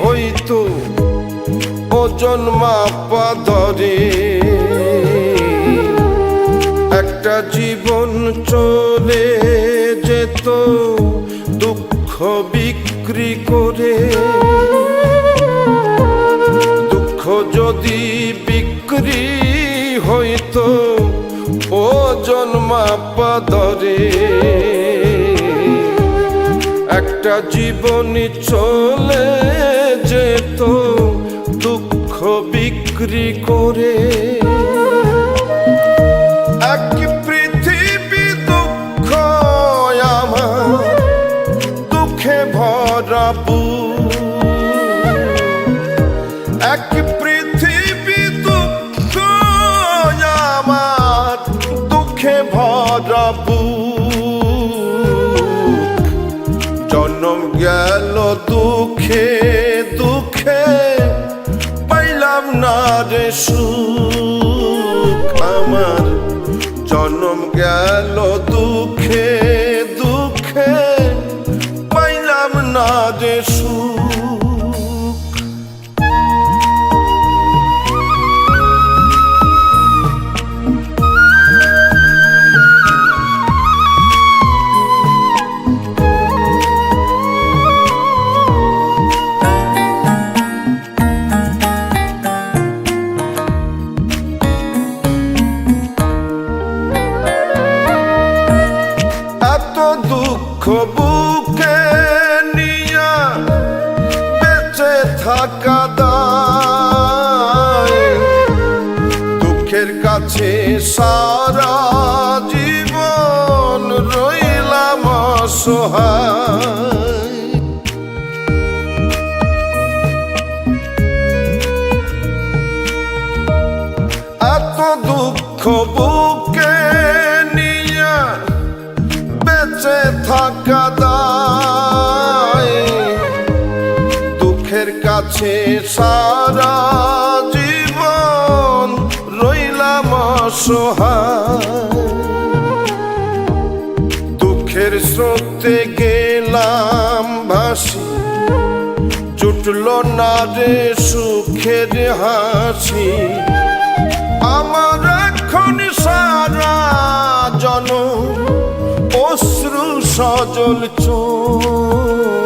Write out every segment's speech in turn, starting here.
হইতো ওজন মাপা ধরে, একটা জীবন চলে যেত দুঃখ বিক্রি করে। দুঃখ যদি বিক্রি হইতো ওজন মাপা ধরে, একটা জীবনী চলে যেত দুঃখ বিক্রি করে। এক পৃথিবী দুঃখ আমার দুঃখে ভরা বুক, এক পৃথিবী দুঃখ আমার দুঃখে ভরা বুক। জন্ম গেল দুঃখে দুঃখে পাইলাম না রে সুখ আমার, জন্ম গেল দুঃখে দুঃখে পাইলাম না রে সুখ। দুঃখ বুকে নিয়া বেঁচে থাকা দায়, দুঃখের কাছে সারা জীবন রইলাম অসহায়। এত দুঃখ বুকে নিয়া বেঁচে থাকা দায়, দুঃখের কাছে সারা জীবন রইলাম অসহায়। দুঃখের স্রোতে গেলাম ভাসি, জুটল না রে সুখের হাসি। আমার এখন সারা জনম অশ্রু সজল চোখ,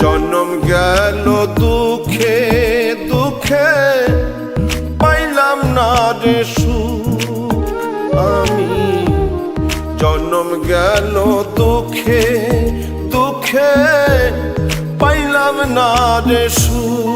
জন্ম গেল দুঃখে দুঃখে পাইলাম না রে সুখ আমি, জন্ম গেল দুঃখে দুঃখে পাইলাম না রে সুখ।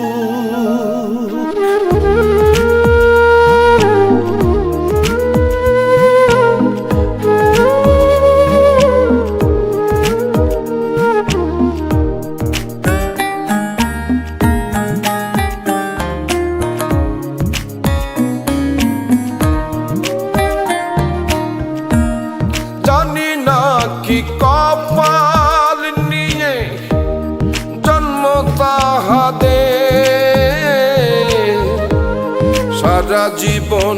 জানি না কি কপাল নিয়ে জন্ম তাহাদের, সারা জীবন